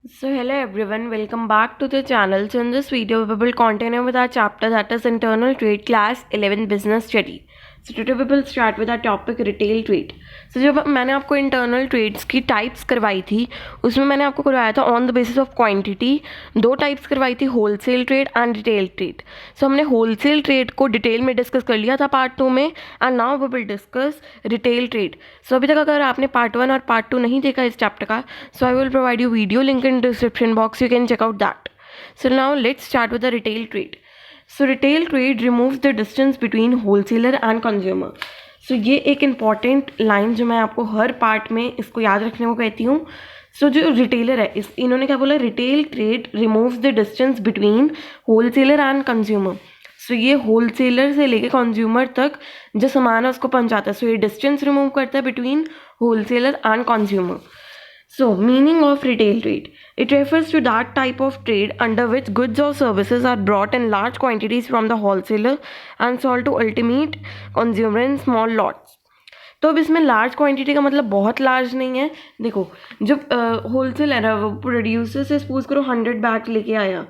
So hello everyone, welcome back to the channel. So in this video we will continue with our chapter, that is internal trade, class 11 business study. So today we will start with our topic retail trade. So जब मैंने आपको internal trades की types करवाई थी उसमें मैंने आपको करवाया था on the basis of quantity. दो टाइप्स करवाई थी, wholesale trade and retail trade. So हमने होलसेल ट्रेड को डिटेल में डिस्कस कर लिया था पार्ट 2 में, and now we will discuss retail trade. So अभी तक अगर आपने पार्ट 1 और पार्ट 2 नहीं देखा इस चैप्टर का, so I will provide you video link in description box, you can check out that. So now let's start with the retail trade. So retail trade removes the distance between wholesaler and consumer. So ये एक important line जो मैं आपको हर part में इसको याद रखने को कहती हूँ. सो जो रिटेलर है इन्होंने क्या बोला, retail trade removes the distance between wholesaler and consumer. So ये होलसेलर से लेके कंज्यूमर तक जो सामान है उसको पहुँचाता है. सो ये डिस्टेंस रिमूव करता है between wholesaler and consumer. So, meaning of retail trade. It refers to that type of trade under which goods or services are brought in large quantities from the wholesaler and sold to ultimate consumer in small lots. तो अब इसमें large quantity का मतलब बहुत large नहीं है. देखो जब होलसेलर है वो प्रोड्यूसर से सपोज करो 100 बैग लेके आया,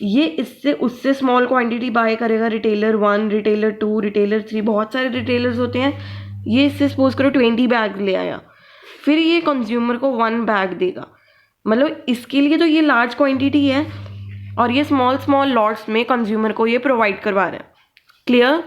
ये इससे उससे स्मॉल क्वांटिटी बाय करेगा रिटेलर 1, रिटेलर 2, रिटेलर 3, बहुत सारे रिटेलर्स होते हैं. ये इससे सपोज करो 20 बैग ले आया, फिर ये कंज्यूमर को 1 बैग देगा. मतलब इसके लिए तो ये लार्ज क्वांटिटी है और ये स्मॉल लॉट्स में कंज्यूमर को ये प्रोवाइड करवा रहा है. क्लियर?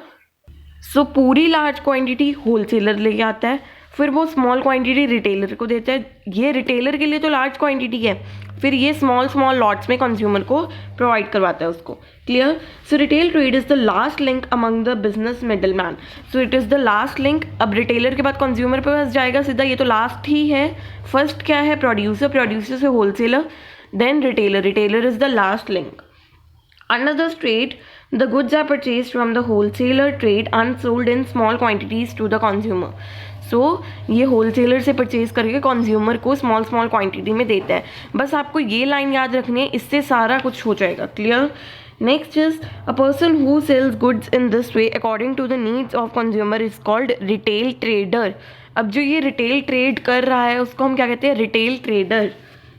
सो पूरी लार्ज क्वांटिटी होलसेलर लेके आता है, फिर वो स्मॉल क्वांटिटी रिटेलर को देता है. ये रिटेलर के लिए तो लार्ज क्वांटिटी है, फिर ये स्मॉल लॉट्स में कंज्यूमर को प्रोवाइड करवाता है उसको. Clear? So retail trade is the last link among the business middle man. So it is the last link. अब रिटेलर के बाद कंज्यूमर पे पास जाएगा सीधा, ये तो लास्ट ही है. फर्स्ट क्या है, प्रोड्यूसर से wholesaler, then retailer is the last link. Under this trade, the goods are purchased from the wholesaler trade and sold in small quantities to the consumer. So ये होलसेलर से purchase करके consumer को small quantity में देता है. बस आपको ये लाइन याद रखनी है, इससे सारा कुछ हो जाएगा. Clear? Next is a person who sells goods in this way according to the needs of consumer is called retail trader. अब जो ये रिटेल ट्रेड कर रहा है उसको हम क्या कहते हैं, रिटेल ट्रेडर.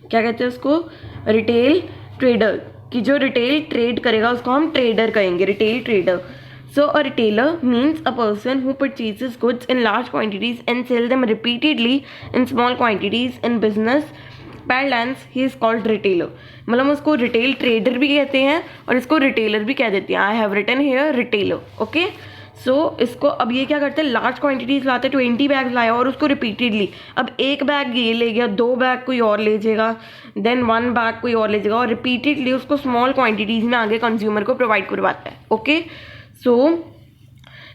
क्या कहते हैं उसको, रिटेल ट्रेडर. कि जो रिटेल ट्रेड करेगा उसको हम ट्रेडर कहेंगे, retail trader. So a retailer means a person who purchases goods in large quantities and sell them repeatedly in small quantities in business parlance, he is called retailer. मतलब उसको retail trader भी कहते हैं और इसको retailer भी कह देते हैं. I have written here retailer. Okay. So इसको अब ये क्या करते हैं, लार्ज क्वांटिटीज लाते हैं, 20 बैग लाया और उसको रिपीटेडली, अब 1 बैग ये ले गया, 2 बैग कोई और ले जाएगा, देन 1 बैग कोई और ले जाएगा, और रिपीटेडली उसको स्मॉल क्वांटिटीज में आगे कंज्यूमर को प्रोवाइड करवाता है. Okay. So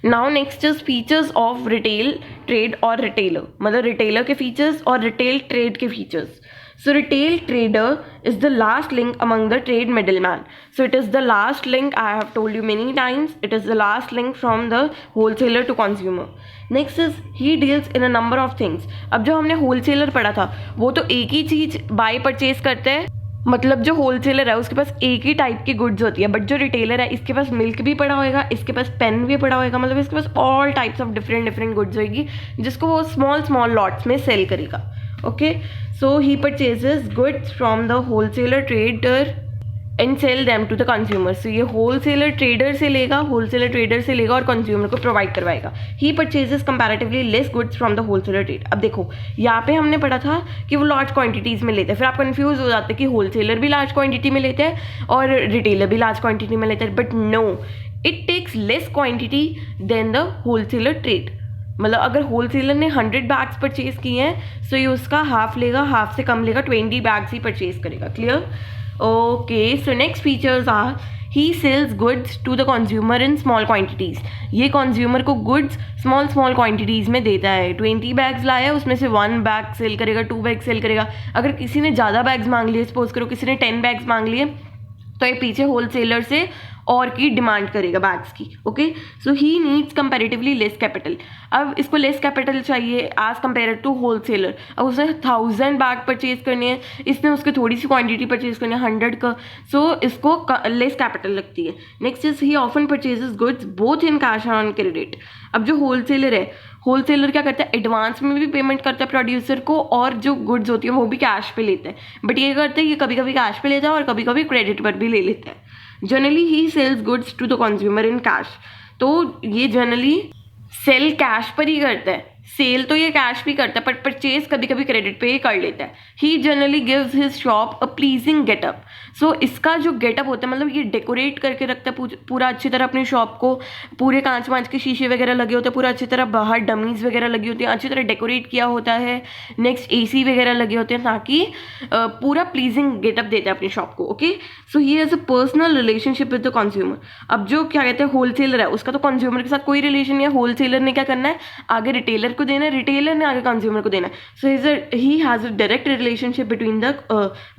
now next is features of retail trade और रिटेलर. मतलब रिटेलर के फीचर्स और रिटेल ट्रेड के features. So retail trader is the last link among the trade middleman. So it is the last link, I have told you many times, it is the last link from the wholesaler to consumer. Next is he deals in a number of things. अब जो हमने wholesaler पढ़ा था वो तो एक ही चीज़ by purchase करते हैं. मतलब जो होलसेलर है उसके पास एक ही टाइप की गुड्स होती है, बट जो रिटेलर है इसके पास मिल्क भी पड़ा होएगा, इसके पास पेन भी पड़ा होएगा. मतलब इसके पास all types of different goods होएगी जिसको वो स्मॉल लॉट्स में सेल करेगा. Okay. So he purchases goods from the wholesaler trader and sell them to the consumer. So ये wholesaler trader से लेगा और consumer को provide करवाएगा. He purchases comparatively less goods from the wholesaler trade. अब देखो यहाँ पे हमने पढ़ा था कि वो large quantities में लेते हैं, फिर आप confuse हो जाते हैं कि wholesaler भी large quantity में लेते हैं और retailer भी large quantity में लेते हैं. But no, it takes less quantity than the wholesaler trade. मतलब अगर होलसेलर ने 100 बैग्स परचेज किए हैं सो ये उसका हाफ लेगा, हाफ से कम लेगा, 20 बैग्स ही परचेज करेगा. Clear? Okay. So next features are he sells goods to the consumer in small quantities. ये कंज्यूमर को गुड्स स्मॉल क्वांटिटीज में देता है. 20 बैग्स लाया उसमें से 1 बैग सेल करेगा, 2 बैग सेल करेगा. अगर किसी ने ज़्यादा बैग्स मांग लिए, सपोज करो किसी ने 10 बैग्स मांग लिए, तो ये पीछे होलसेलर से और की डिमांड करेगा बैग्स की। Okay, so he needs comparatively less capital. अब इसको लेस कैपिटल चाहिए एज कम्पेयर टू होलसेलर। अब उसने 1000 बैग परचेज करने हैं, इसने उसके थोड़ी सी क्वांटिटी परचेज करनी है 100 का, सो इसको लेस कैपिटल लगती है। Next is he often purchases goods both in cash and on credit. अब जो होलसेलर है, होलसेलर क्या करता है, एडवांस में भी पेमेंट करता है प्रोड्यूसर को, और जो गुड्स होती है वो भी कैश पे लेता है। बट ये करता है, ये कभी कभी कैश पे लेता है और कभी कभी क्रेडिट पर भी ले लेता है। Generally he sells goods to the consumer in cash. तो ये जनरली सेल कैश पर ही करता है, सेल तो ये कैश भी करता है, पर परचेज कभी कभी क्रेडिट पे ही कर लेता है। ही जनरली गिव्स हिज शॉप अ प्लीजिंग गेटअप। सो इसका जो गेटअप होता है, मतलब ये डेकोरेट करके रखता है पूरा अच्छी तरह अपनी शॉप को, पूरे कांच वांच के शीशे वगैरह लगे होते हैं, पूरा अच्छी तरह बाहर डमीज वगैरह लगी होती हैं, अच्छी तरह डेकोरेट किया होता है। नेक्स्ट AC वगैरह लगे होते हैं, ताकि पूरा प्लीजिंग गेटअप देता है अपनी शॉप को। Okay, so he has a personal relationship with the consumer. अब जो क्या कहते हैं होलसेलर है, उसका तो कंज्यूमर के साथ कोई रिलेशन नहीं है। होलसेलर ने क्या करना है, आगे रिटेलर को देना है, रिटेलर ने आगे कंज्यूमर को देना है। So he has a direct relationship between the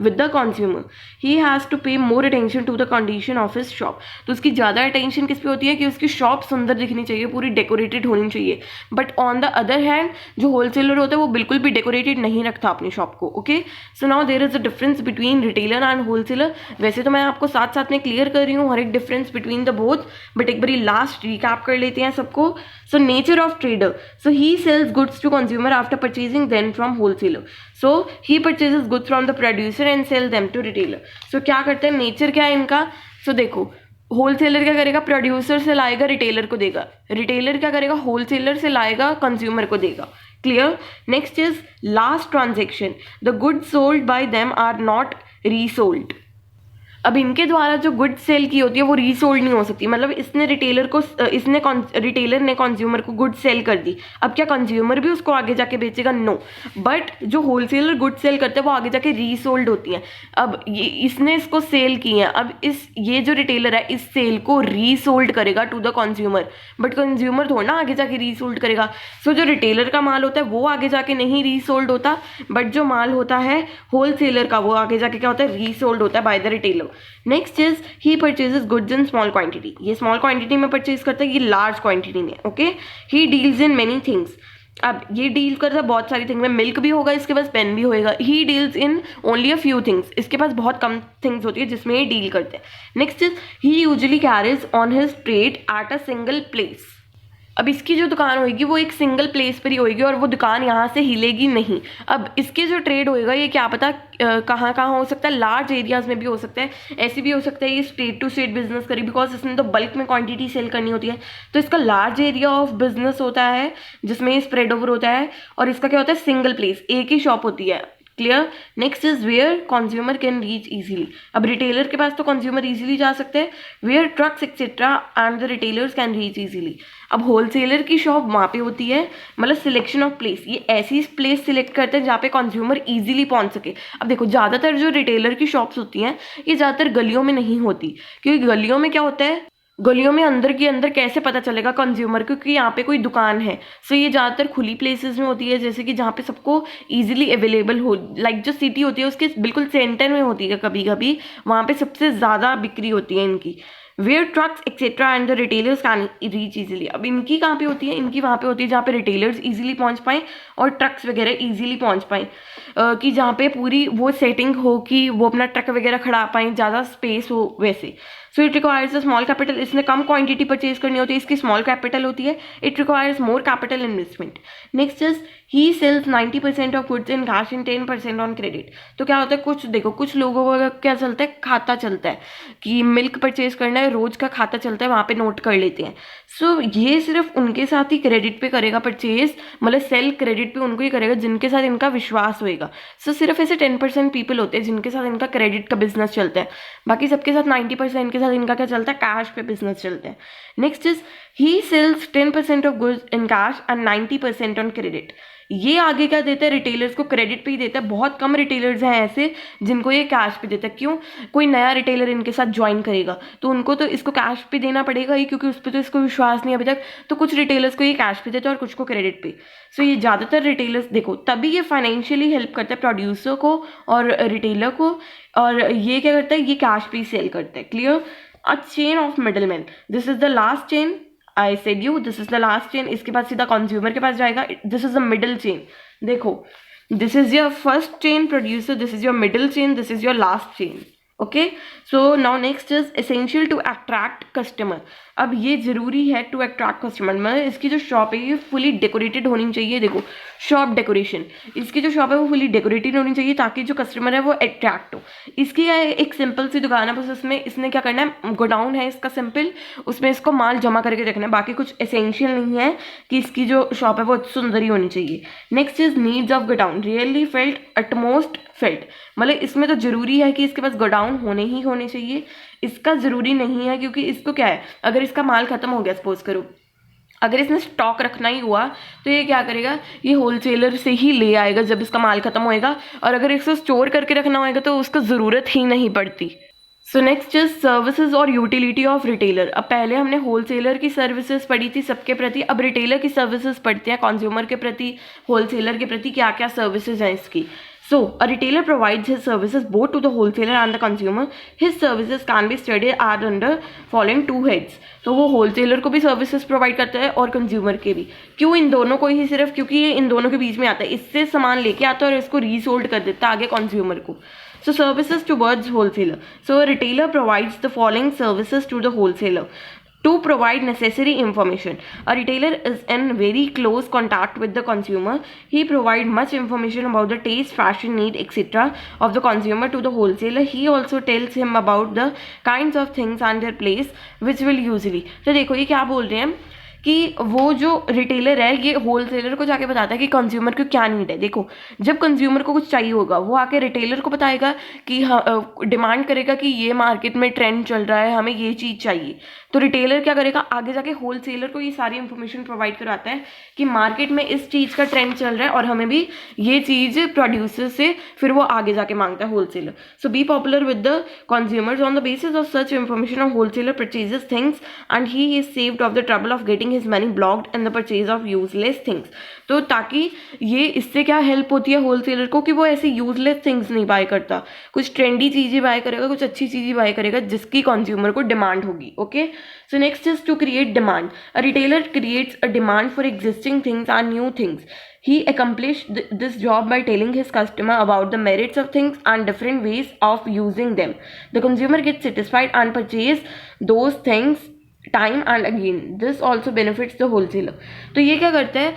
with the consumer. He has to pay more attention to the condition of his shop. तो उसकी ज़्यादा अटेंशन किस पे होती है कि उसकी शॉप सुंदर दिखनी चाहिए, पूरी डेकोरेटेड होनी चाहिए। But on the other hand जो होलसेलर होता है वो बिल्कुल भी डेकोरेटेड नहीं रखता अपनी शॉप को। Okay, so now there is a difference between retailer and wholesaler. वैसे तो मैं आपको साथ साथ में क्लियर कर रही हूँ हर एक difference between the both, but एक बारी लास्ट रिकैप कर लेते हैं सबको। So nature of trader, so he sells goods to consumer after purchasing then from wholesaler. So he purchases goods from the producer and sell them to retailer. So क्या करते हैं, nature क्या है इनका। सो देखो, होलसेलर क्या करेगा, प्रोड्यूसर से लाएगा रिटेलर को देगा, रिटेलर क्या करेगा, होलसेलर से लाएगा कंज्यूमर को देगा। Clear. Next is last transaction, the goods sold by them are not resold. अब इनके द्वारा जो गुड सेल की होती है वो रीसोल्ड नहीं हो सकती। मतलब इसने रिटेलर ने कंज्यूमर को गुड सेल कर दी, अब क्या कंज्यूमर भी उसको आगे जाके बेचेगा? नो। बट जो होलसेलर गुड सेल करते हैं वो आगे जाके रीसोल्ड होती हैं। अब इसने इसको सेल की है, अब ये जो रिटेलर है इस सेल को रीसोल्ड करेगा to the consumer, but consumer थोड़ा ना आगे जाके रीसोल्ड करेगा। सो जो रिटेलर का माल होता है वो आगे जाके नहीं रीसोल्ड होता, बट जो माल होता है होलसेलर का वो आगे जाके क्या होता है, रीसोल्ड होता है bye the retailer. Next is he purchases goods in small quantity. ये स्मॉल क्वांटिटी में परचेज करता है, ये लार्ज क्वांटिटी में। Okay, he deals in many things. अब ये डील करता है बहुत सारी थिंग में, मिल्क भी होगा इसके पास, पेन भी होएगा। He deals in only a few things, इसके पास बहुत कम थिंग्स होती है जिसमें ये डील करते हैं। Next is he usually carries on his trade at a single place. अब इसकी जो दुकान होगी वो एक सिंगल प्लेस पर ही होगी और वो दुकान यहाँ से हिलेगी नहीं। अब इसके जो ट्रेड होएगा ये क्या पता कहाँ कहाँ हो सकता है, लार्ज एरियाज में भी हो सकता है, ऐसे भी हो सकता है ये स्टेट टू स्टेट बिजनेस करे, बिकॉज इसने तो बल्क में क्वांटिटी सेल करनी होती है। तो इसका लार्ज एरिया ऑफ बिजनेस होता है जिसमें स्प्रेड ओवर होता है, और इसका क्या होता है, सिंगल प्लेस, एक ही शॉप होती है। Clear. Next is where consumer can reach easily. अब रिटेलर के पास तो कंज्यूमर इजीली जा सकते हैं, where trucks etcetera and the retailers can reach easily. अब होलसेलर की शॉप वहाँ पे होती है, मतलब सिलेक्शन ऑफ प्लेस, ये ऐसी प्लेस सिलेक्ट करते हैं जहाँ पे कंज्यूमर इजीली पहुँच सके। अब देखो ज़्यादातर जो रिटेलर की शॉप्स होती हैं ये ज़्यादातर गलियों में नहीं होती, क्योंकि गलियों में क्या होता है, गलियों में अंदर के अंदर कैसे पता चलेगा कंज्यूमर, क्योंकि यहाँ पे कोई दुकान है। सो ये ज़्यादातर खुली प्लेसेस में होती है, जैसे कि जहाँ पे सबको इजीली अवेलेबल हो, लाइक जो सिटी होती है उसके बिल्कुल सेंटर में होती है, कभी कभी वहाँ पे सबसे ज़्यादा बिक्री होती है इनकी। Where trucks etcetera and the retailers can reach easily. अब इनकी कहाँ पे होती है, इनकी वहाँ पे होती है जहाँ पे रिटेलर्स इजीली पहुँच पाएँ और ट्रक्स वगैरह इजीली पहुँच पाएँ, कि जहाँ पे पूरी वो सेटिंग हो कि वो अपना ट्रक वगैरह खड़ा पाएँ, ज़्यादा स्पेस हो वैसे। So it requires a small capital, इसने कम क्वांटिटी परचेज करनी होती है, इसकी स्मॉल कैपिटल होती है, it requires more capital investment. Next is he sells 90% of goods in cash and 10% on credit. तो क्या होता है, कुछ देखो कुछ लोगों का क्या चलता है, खाता चलता है कि मिल्क परचेज करना है, रोज का खाता चलता है, वहाँ पे नोट कर लेते हैं। सो ये सिर्फ उनके साथ ही क्रेडिट पे करेगा परचेज, मतलब सेल क्रेडिट पे उनको ही करेगा जिनके साथ इनका विश्वास होएगा। सो सिर्फ ऐसे 10% पीपल होते हैं जिनके साथ इनका क्रेडिट का बिजनेस चलता है, बाकी सबके साथ 90% के साथ इनका क्या चलता है, कैश पे बिजनेस चलता है। Next is he sells 10% of goods in cash and 90% on credit. ये आगे क्या देता है, रिटेलर्स को क्रेडिट पे ही देता है। बहुत कम रिटेलर्स हैं ऐसे जिनको ये कैश पे देता है। क्यों, कोई नया रिटेलर इनके साथ ज्वाइन करेगा तो उनको तो इसको कैश पे देना पड़ेगा ही, क्योंकि उस पर तो इसको विश्वास नहीं अभी तक। तो कुछ रिटेलर्स को ये कैश पे देता है और कुछ को क्रेडिट पे। सो ये ज़्यादातर रिटेलर्स देखो तभी ये फाइनेंशियली हेल्प करता है प्रोड्यूसर को और रिटेलर को, और ये क्या करता है, ये कैश पे ही सेल करता है। Clear. A chain of middleman, this is the last chain, I said you this is the last chain, इसके बाद सीधा कंज्यूमर के पास जाएगा, this is the middle chain. देखो, this is your first chain producer, this is your middle chain, this is your last chain. Okay, so now next is essential to attract customer. अब ये जरूरी है to attract customer, मतलब इसकी जो shop है ये फुली डेकोरेटेड होनी चाहिए। देखो, शॉप डेकोरेशन, इसकी जो शॉप है वो फुली डेकोरेटेड होनी चाहिए ताकि जो कस्टमर है वो अट्रैक्ट हो। इसकी एक सिंपल सी दुकान है, बस उसमें इसने क्या करना है, गोडाउन है इसका सिंपल, उसमें इसको माल जमा करके रखना है, बाकी कुछ एसेंशियल नहीं है कि इसकी जो शॉप है वो सुंदर ही होनी चाहिए। Next is needs of godown, really felt, utmost felt, मतलब इसमें तो जरूरी है कि इसके पास गोडाउन होने चाहिए। इसका जरूरी नहीं है क्योंकि इसको क्या है, अगर इसका माल खत्म हो गया, सपोज करो अगर इसने स्टॉक रखना ही हुआ तो ये क्या करेगा, ये होलसेलर से ही ले आएगा जब इसका माल खत्म होएगा, और अगर इसको स्टोर करके रखना होएगा तो उसको ज़रूरत ही नहीं पड़ती। सो नेक्स्ट इज सर्विसेज और यूटिलिटी ऑफ रिटेलर। अब पहले हमने होलसेलर की सर्विसेज पढ़ी थी सबके प्रति, अब रिटेलर की सर्विसेज पढ़ते हैं कंज्यूमर के प्रति, होलसेलर के प्रति क्या क्या सर्विसेज हैं इसकी। So, a retailer provides his services both to the wholesaler and the consumer. His services can be studied are under following two heads. तो वो wholesaler को भी services provide करता है और consumer के भी। क्यों इन दोनों को ही सिर्फ, क्योंकि ये इन दोनों के बीच में आता है, इससे सामान लेके आता है और इसको रीसोल्ड कर देता है आगे consumer को। So services towards wholesaler. So a retailer provides the following services to the wholesaler. To provide necessary information, a retailer is in very close contact with the consumer. He provide much information about the taste, fashion, need, etc. of the consumer to the wholesaler. He also tells him about the kinds of things and their place, which will usually. तो देखो ये क्या बोल रहे हैं कि वो जो रिटेलर है ये होलसेलर को जाके बताता है कि कंज्यूमर को क्या नीड है। देखो, जब कंज्यूमर को कुछ चाहिए होगा वो आके रिटेलर को बताएगा कि हाँ, डिमांड करेगा कि ये मार्केट में ट्रेंड चल रहा है, हमें ये चीज़ चाहिए, तो रिटेलर क्या करेगा, आगे जाके होलसेलर को ये सारी इंफॉर्मेशन प्रोवाइड करवाता है कि मार्केट में इस चीज़ का ट्रेंड चल रहा है और हमें भी ये चीज़ प्रोड्यूसर से फिर वो आगे जाके मांगता है wholesaler. So be popular with the consumers on the basis of such information of wholesaler purchases things and he is saved of the trouble of getting his money blocked in the purchase of useless things. तो ताकि ये इससे क्या help होती है wholesaler को कि वो ऐसे यूजलेस थिंग्स नहीं बाय करता, कुछ ट्रेंडी चीज़ें बाय करेगा, कुछ अच्छी चीज़ें बाय करेगा जिसकी कंज्यूमर को डिमांड होगी। Okay, so next is to create demand. A retailer creates a demand for existing things and new things. He accomplished this job by telling his customer about the merits of things and different ways of using them. The consumer gets satisfied and purchase those things time and again, this also benefits the wholesaler. तो ये क्या करता है,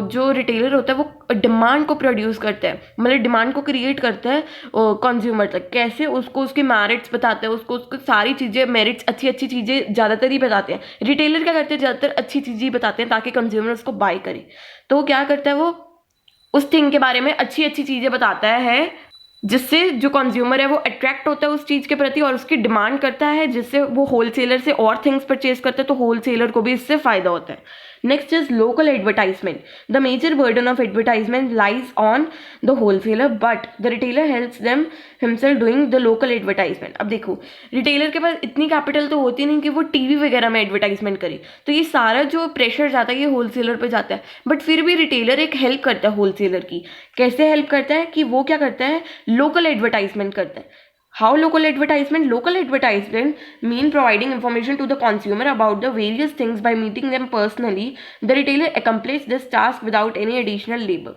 जो retailer होता है वो demand को प्रोड्यूस करता है, मतलब डिमांड को क्रिएट करता है कंज्यूमर तक। कैसे, उसको उसके मेरिट्स बताते हैं, उसको सारी चीज़ें, मेरिट्स, अच्छी अच्छी चीज़ें ज़्यादातर ही बताते हैं। रिटेलर क्या करते हैं, ज़्यादातर अच्छी चीज़ें बताते हैं ताकि कंज्यूमर उसको बाय करे। तो क्या करता है, वो उस थिंग के बारे में अच्छी अच्छी चीज़ें बताता है जिससे जो कंज्यूमर है वो अट्रैक्ट होता है उस चीज़ के प्रति और उसकी डिमांड करता है, जिससे वो होलसेलर से और थिंग्स परचेज करता है, तो होलसेलर को भी इससे फ़ायदा होता है। Next is local advertisement. The major burden of advertisement lies on the wholesaler but the retailer helps them himself doing the local advertisement. अब देखो, रिटेलर के पास इतनी कैपिटल तो होती नहीं कि वो टीवी वगैरह में एडवर्टाइजमेंट करे, तो ये सारा जो प्रेशर जाता है ये होलसेलर पे जाता है। बट फिर भी रिटेलर एक हेल्प करता है होलसेलर की। कैसे हेल्प करता है कि वो क्या करता है, लोकल एडवर्टाइजमेंट करता है। How local advertisement? Local advertisement mean providing information to the consumer about the various things by meeting them personally. The retailer accomplishes this task without any additional labor.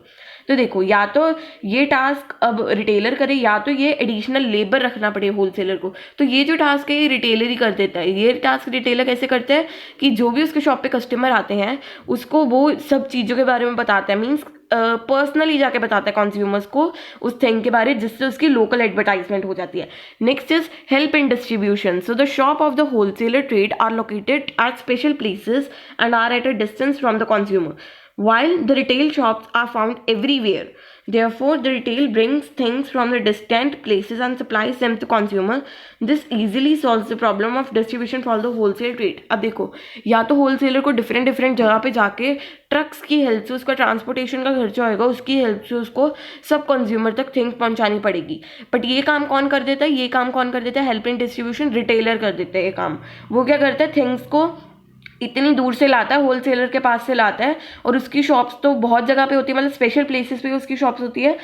तो देखो, या तो ये टास्क अब retailer करे या तो ये एडिशनल लेबर रखना पड़े होलसेलर को। तो ये जो टास्क है ये रिटेलर ही कर देता है। ये टास्क रिटेलर कैसे करता है कि जो भी उसके शॉप पे कस्टमर आते हैं उसको वो सब चीज़ों के बारे में बताता है, मीन्स पर्सनली जाके बताता है कंज्यूमर्स को उस थिंग के बारे, जिससे उसकी लोकल एडवर्टाइजमेंट हो जाती है। Next is help in distribution. So the shop of the wholesaler trade are located at special places and are at a distance from the consumer while the retail shops are found everywhere. Therefore, the retail brings things from the distant places and supplies them to consumer. This easily solves the problem of distribution for the wholesale trade. अब देखो, या तो wholesaler को different जगह पे जाके trucks की help से उसका ट्रांसपोर्टेशन का खर्चा होएगा, उसकी हेल्प से उसको सब कंज्यूमर तक थिंग्स पहुंचानी पड़ेगी। बट ये काम कौन कर देता है, ये काम कौन कर देता है, हेल्प इन डिस्ट्रीब्यूशन रिटेलर कर देता है ये काम। वो क्या करता है, थिंग्स को इतनी दूर से लाता है, होलसेलर के पास से लाता है, और उसकी शॉप्स तो बहुत जगह पे होती है, मतलब स्पेशल प्लेसेस पे उसकी शॉप्स होती है।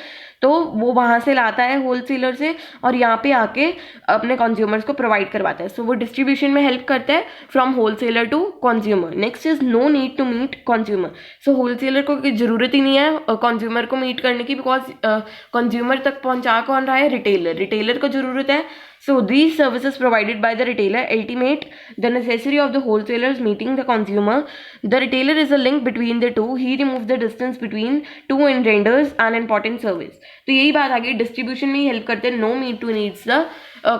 तो वो वहाँ से लाता है होलसेलर से और यहाँ पे आके अपने कंज्यूमर्स को प्रोवाइड करवाता है. सो वो डिस्ट्रीब्यूशन में हेल्प करता है from wholesaler to consumer. Next is no need to meet consumer. So wholesaler को ज़रूरत ही नहीं है कंज्यूमर को मीट करने की, बिकॉज कंज्यूमर तक पहुँचा कौन रहा है? रिटेलर को ज़रूरत है. So these services provided by the retailer ultimate the necessity of the wholesalers meeting the consumer. The retailer is a link between the two. He removes the distance between two and renders an important service. तो यही बात आ गई, distribution में ही help करते हैं. No need to needs the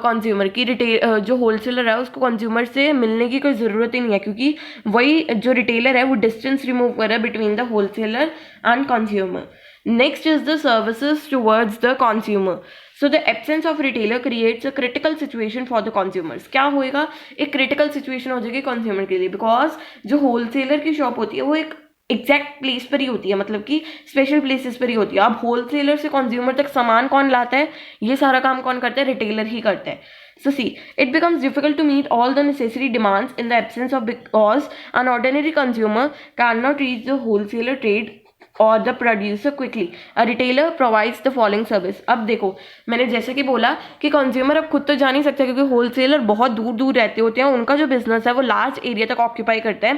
consumer की जो wholesaler है उसको कंज्यूमर से मिलने की कोई ज़रूरत ही नहीं है, क्योंकि वही जो रिटेलर है वो डिस्टेंस रिमूव कर रहा है between the wholesaler and consumer. Next is the services towards the consumer. So the absence of retailer creates a critical situation for the consumers. क्या होएगा? एक critical situation हो जाएगी consumer के लिए, because जो wholesaler की shop होती है वो एक एग्जैक्ट प्लेस पर ही होती है, मतलब कि स्पेशल प्लेसेस पर ही होती है. अब होलसेलर से कंज्यूमर तक सामान कौन लाता है? ये सारा काम कौन करता है? रिटेलर ही करता है. So see, it becomes difficult to meet all the necessary demands in the absence of, because an ordinary consumer cannot reach the wholesaler trade और the producer quickly. A retailer provides the following service. अब देखो, मैंने जैसे कि बोला कि consumer अब खुद तो जा नहीं सकता, क्योंकि होलसेलर बहुत दूर दूर रहते होते हैं, उनका जो बिजनेस है वो लार्ज एरिया तक ऑक्यूपाई करता है.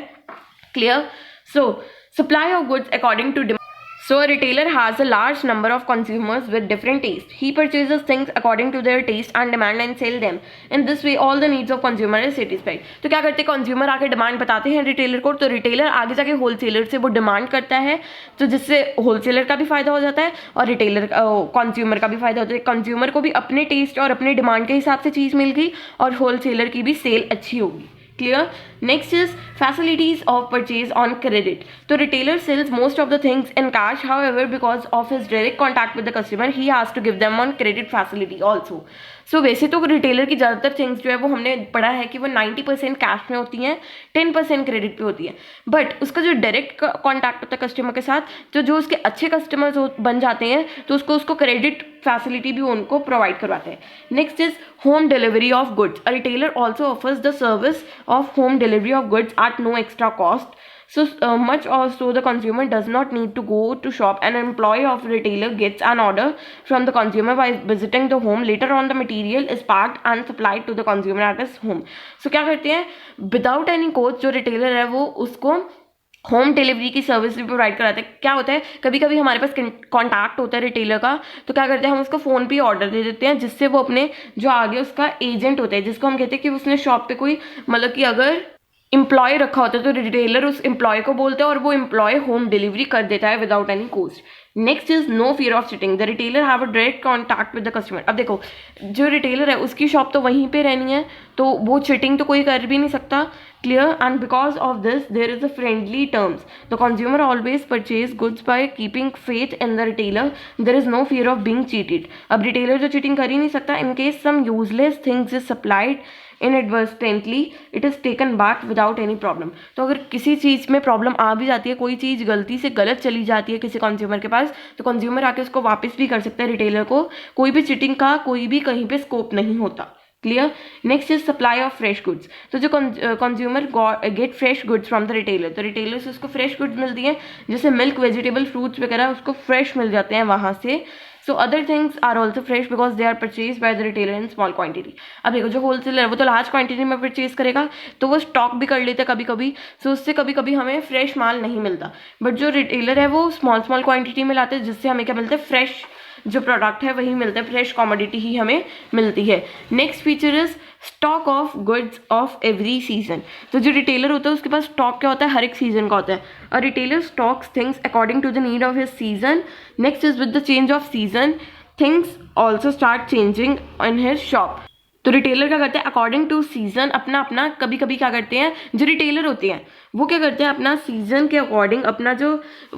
Clear? So supply of goods according to demand. So a retailer has a large number of consumers with different tastes. He purchases things according to their taste and demand and sell them. In this way, all the needs of consumer is satisfied. तो क्या करते हैं? Consumer आके demand बताते हैं retailer को, तो retailer आगे जाके होलसेलर से वो डिमांड करता है, तो जिससे होलसेलर का भी फायदा हो जाता है और रिटेलर कंज्यूमर का भी फायदा होता है. कंज्यूमर को भी अपने टेस्ट और अपने डिमांड के हिसाब से चीज़ मिल गई और होलसेलर की भी सेल अच्छी होगी. Clear? Next is facilities of purchase on credit. So retailer sells most of the things in cash. However, because of his direct contact with the customer, he has to give them on credit facility also. So वैसे तो retailer की ज़्यादातर things जो है वो हमने पढ़ा है कि वो 90% कैश में होती हैं, 10% क्रेडिट पे होती है. बट उसका जो डायरेक्ट कॉन्टैक्ट होता है कस्टमर के साथ, तो जो उसके अच्छे कस्टमर्स बन जाते हैं तो उसको क्रेडिट फैसिलिटी भी उनको प्रोवाइड करवाते हैं. Next is home delivery of goods. A retailer also offers the service of home delivery of goods at no extra cost. So much also the consumer does not need to go to shop. An employee of retailer gets an order from the consumer by visiting the home. Later on the material is packed and supplied to the consumer at his home. So क्या करते हैं? Without any cost जो retailer है वो उसको home delivery की service भी provide कराते हैं. क्या होता है, कभी कभी हमारे पास कॉन्टैक्ट होता है रिटेलर का, तो क्या करते हैं हम उसको फ़ोन पे ऑर्डर दे देते हैं, जिससे वो अपने जो आगे उसका एजेंट होता है, जिसको हम कहते हैं कि उसने शॉप पे कोई, मतलब कि अगर एम्प्लॉय रखा होता है तो रिटेलर उस एम्प्लॉय को बोलते हैं और वो एम्प्लॉय होम डिलीवरी कर देता है without any cost. Next is no fear of cheating. The retailer have a direct contact with the customer. अब देखो, जो रिटेलर है उसकी शॉप तो वहीं पे रहनी है, तो वो चिटिंग तो कोई कर भी नहीं सकता. Clear? And because of this there is a friendly terms. The consumer always purchase goods by keeping faith in the retailer. There is no fear of being cheated. अब रिटेलर जो चीटिंग कर ही नहीं सकता. In case some useless things is supplied inadvertently it is taken back without any problem. तो अगर किसी चीज़ में प्रॉब्लम आ भी जाती है, कोई चीज़ गलती से गलत चली जाती है किसी कंज्यूमर के पास, तो कंज्यूमर आके उसको वापस भी कर सकता है. रिटेलर को कोई भी चिटिंग का कोई भी कहीं पे स्कोप नहीं होता. Clear? Next is supply of fresh goods. तो जो consumer gate fresh goods from the retailer, तो रिटेलर से उसको फ्रेश गुड्स मिलती हैं, जैसे मिल्क, वेजिटेबल, फ्रूट्स वगैरह उसको फ्रेश मिल जाते हैं वहाँ से. So other things are also fresh because they are purchase by the retailer in small quantity. अब देखो, जो होलसेलर है वो तो लार्ज क्वांटिटी में परचेज करेगा, तो वो स्टॉक भी कर लेते हैं कभी कभी, सो उससे कभी कभी हमें फ्रेश माल नहीं मिलता. बट जो रिटेलर है वो स्मॉल क्वांटिटी में लाते हैं, जिससे हमें क्या मिलता है? फ्रेश जो प्रोडक्ट है वही मिलता है, फ्रेश कॉमोडिटी ही हमें मिलती है. Next feature is stock of goods of every season. तो जो रिटेलर होता है उसके पास स्टॉक क्या होता है? हर एक सीजन का होता है. A retailer stocks things according to the need of his season. Next is with the change of season things also start changing in his shop. तो रिटेलर क्या करते हैं? अकॉर्डिंग टू सीजन अपना अपना कभी कभी क्या करते हैं, जो रिटेलर होते हैं वो क्या करते हैं, अपना सीजन के अकॉर्डिंग अपना जो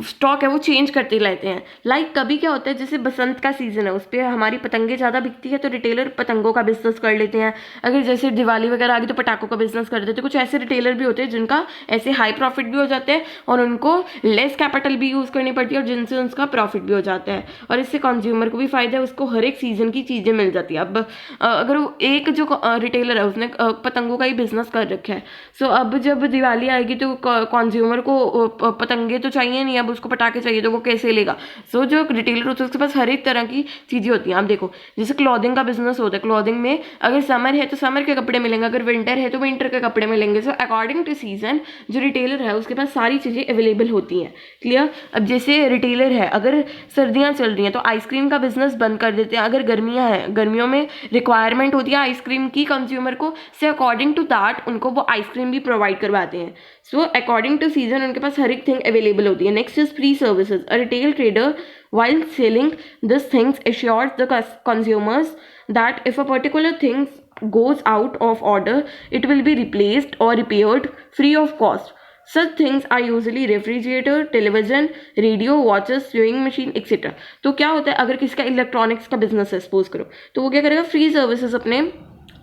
स्टॉक है वो चेंज करते रहते हैं. लाइक कभी क्या होता है, जैसे बसंत का सीजन है, उस पर हमारी पतंगे ज़्यादा बिकती है, तो रिटेलर पतंगों का बिजनेस कर लेते हैं. अगर जैसे दिवाली वगैरह आ गई तो पटाखों का बिजनेस कर देते हैं. कुछ ऐसे रिटेलर भी होते हैं जिनका ऐसे हाई प्रॉफिट भी हो जाते हैं और उनको लेस कैपिटल भी यूज़ करनी पड़ती है और जिनसे उसका प्रॉफिट भी हो जाता है, और इससे कंज्यूमर को भी फायदा है, उसको हर एक सीजन की चीज़ें मिल जाती है. अब अगर वो एक जो रिटेलर है उसने पतंगों का ही बिजनेस कर रखा है, सो अब जब दिवाली आएगी तो तो कंज्यूमर को पतंगे तो चाहिए नहीं, अब उसको पटाखे चाहिए तो वो कैसे लेगा। सो जो रिटेलर होता है उसके पास हर एक तरह की चीज़ें होती हैं। आप देखो जैसे क्लॉथिंग का बिजनेस होता है, क्लॉथिंग में अगर समर है तो समर के कपड़े मिलेंगे, अगर विंटर है तो विंटर के कपड़े मिलेंगे। सो अकॉर्डिंग टू सीजन जो रिटेलर है उसके पास सारी चीज़ें अवेलेबल होती हैं। क्लियर। अब जैसे रिटेलर है, अगर सर्दियाँ चल रही हैं तो आइसक्रीम का बिजनेस बंद कर देते हैं। अगर गर्मियाँ हैं, गर्मियों में रिक्वायरमेंट होती है आइसक्रीम की कंज्यूमर को, से अकॉर्डिंग टू दैट उनको वो आइसक्रीम भी प्रोवाइड करवाते हैं। सो अकॉर्डिंग टू सीजन उनके पास हर एक थिंग अवेलेबल होती है। Next is free services. A retail trader while selling these things assures the consumers that if a particular thing goes out of order it will be replaced or repaired free of cost. Such things are usually refrigerator, television, radio, watches, sewing machine etc. तो क्या होता है, अगर किसी का electronics का business है suppose करो, तो वो क्या करेगा, फ्री सर्विसेज अपने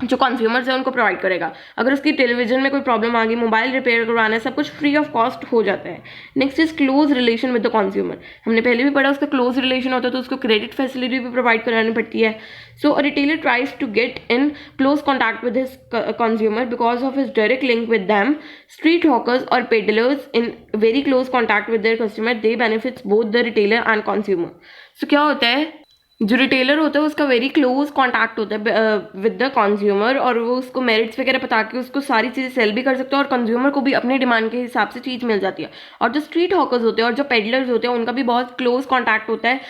जो कंज्यूमर्स है उनको प्रोवाइड करेगा। अगर उसकी टेलीविजन में कोई प्रॉब्लम आ गई, मोबाइल रिपेयर करवाना है, सब कुछ फ्री ऑफ कॉस्ट हो जाता है। Next is close relation with the consumer. हमने पहले भी पढ़ा, उसका क्लोज रिलेशन होता है तो उसको क्रेडिट फैसिलिटी भी प्रोवाइड करानी पड़ती है। So a retailer tries to get in close contact with his consumer because of his direct link with them. Street hawkers और peddlers in very close contact with their customer, they benefits both the retailer and consumer. So क्या होता है, जो retailer होता है उसका very close contact होता है विद द कंज्यूमर, और वो उसको मेरिट्स वगैरह बता के उसको सारी चीज़ें सेल भी कर सकते हैं और कंज्यूमर को भी अपने डिमांड के हिसाब से चीज़ मिल जाती है। और जो स्ट्रीट हॉकर्स होते हैं और जो पेडलर्स होते हैं उनका भी बहुत क्लोज कॉन्टैक्ट होता है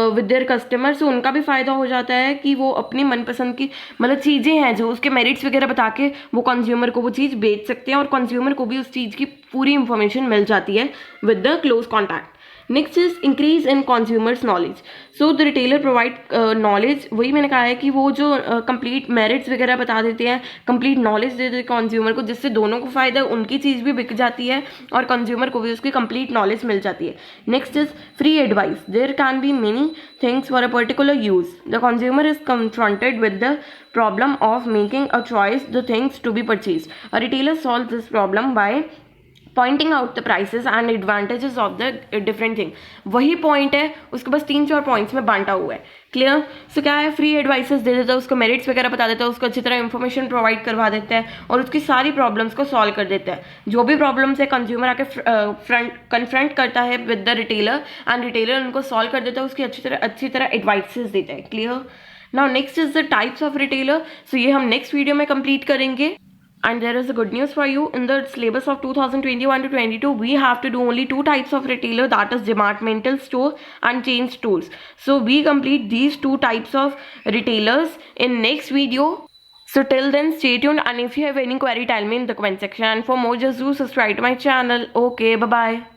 विद देयर कस्टमर, से उनका भी फ़ायदा हो जाता है कि वो अपनी मनपसंद की मतलब चीज़ें हैं जो उसके मेरिट्स वगैरह बता के वो कंज्यूमर को वो चीज़ बेच सकते हैं और कंज्यूमर को भी उस चीज़ की पूरी इंफॉर्मेशन मिल जाती है with the close contact. Next is increase in consumers knowledge. So the retailer provide knowledge, वही मैंने कहा है कि वो जो कंप्लीट मेरिट्स वगैरह बता देते हैं, कंप्लीट नॉलेज दे देते हैं कंज्यूमर को, जिससे दोनों को फायदा है, उनकी चीज़ भी बिक जाती है और कंज्यूमर को भी उसकी कंप्लीट नॉलेज मिल जाती है। Next is free advice. There can be many things for a particular use. The consumer is confronted with the problem of making a choice the things to be purchased. A retailer solves this problem by pointing out the prices and advantages of the different thing. वही point है, उसके बस 3-4 points में बांटा हुआ है। Clear. सो क्या है, फ्री एडवाइसेस दे देता है, उसको मेरिट्स वगैरह बता देता है, उसको अच्छी तरह इन्फॉर्मेशन प्रोवाइड करवा देता है और उसकी सारी प्रॉब्लम्स को सॉल्व कर देता है। जो भी प्रॉब्लम्स है कंज्यूमर आके कन्फ्रंट करता है with the retailer and retailer उनको सॉल्व कर देता है, उसकी अच्छी तरह एडवाइसेस देता है। Clear. Now next is the types of retailer. So ये हम नेक्स्ट वीडियो में कंप्लीट करेंगे। And there is a good news for you. In the syllabus of 2021 to 22, we have to do only 2 types of retailer, that is departmental store and chain stores. So we complete these 2 types of retailers in next video. So till then, stay tuned, and if you have any query, tell me in the comment section. And for more, just do subscribe to my channel. Okay, bye bye.